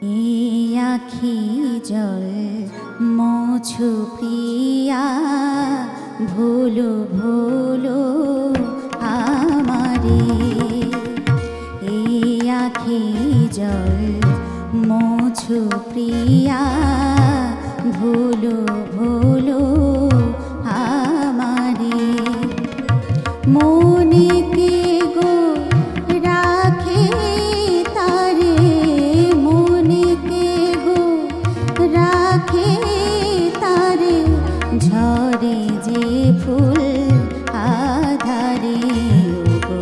এই আখি জল মোছো প্রিয়া, ভুলো ভুলো আমারে। এই আখি জল মোছো প্রিয়া, ভুলো ভুলো আমারে। মনে কে গো রাখে তারে, মনে কে গো রাখে তারে, ঝরে যে ফুল আধারে গো,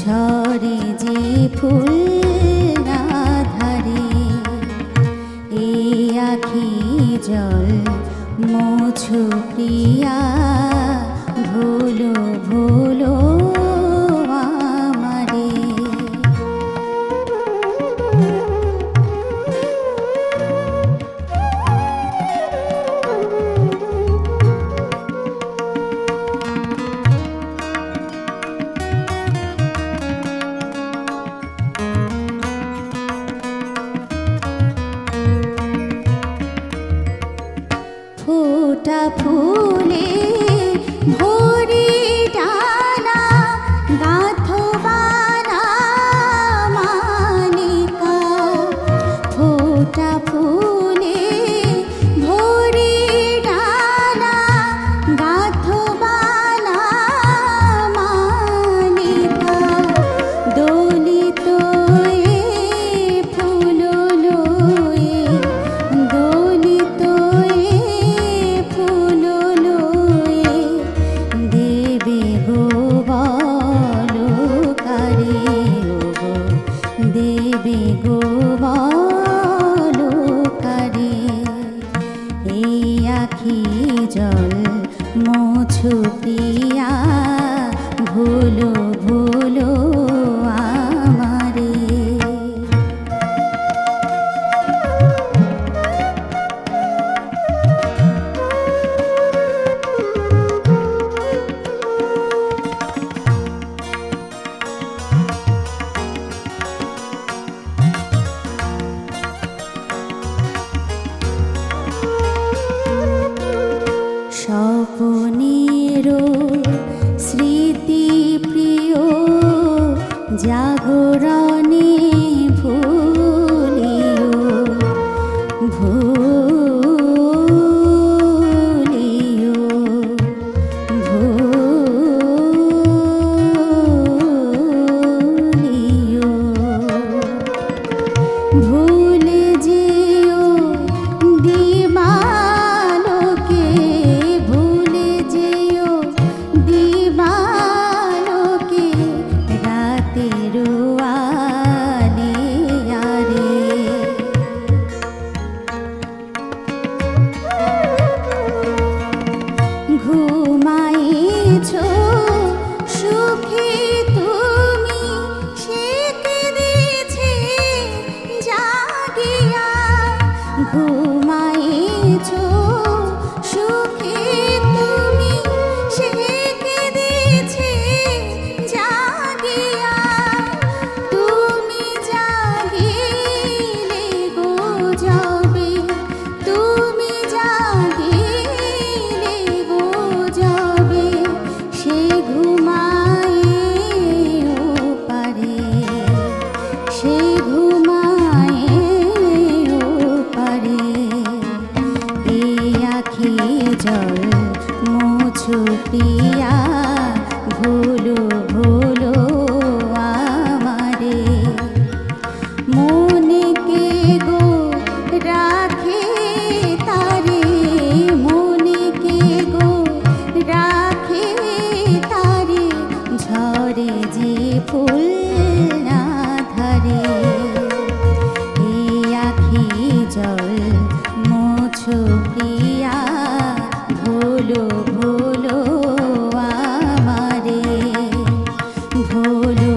ঝরে যে ফুল আধারে। এই আখি জল মোছো প্রিয়া, ভুলো ভুলো আমারে। ফোটা ফুলে ভরি ডানা, গাঁথো বানা মানিকা। ফোটা ফুলে ভরি ডানা, গাঁথো বানা মানিকা। দোলিত এ ফুল লয়ে, দোলিত ফুল লয়ে, দেবে গো বলো কারে গো, দেবে গো বলো কারে। এই আখি জল মোছো প্রিয়া, ভুলো ভুলো আমারে। স্বপনেরও স্মৃতি প্রিয়, জাগরণে ভুলিও ভুলিও ভুলিও। ভুলে যেও দিবালোকে, ভুলে যেও দিবালোকে, রাতের আলে আরে। ঘুমাইছ সুখে তুমি, সে কেঁদেছে জাগিয়া। ঘুমাইছ সুখে তুমি, সে কেঁদেছে জাগিয়া। তুমি জাগিলে গো যাবে, তুমি জাগিলে গো যাবে, সে ঘুমায়েও পারে, সে ঘুমায়েও পারে। এই আখি জল মোছো প্রিয়া, ভুলো ভুলো আমারে। মনে কে গো রাখে তারে, মনে কে গো রাখে তারে, ঝরে যে ফুল আধারে। এই আখি জল মোছো প্রিয়া, ভুলো ভুলো আমারে, ভুলো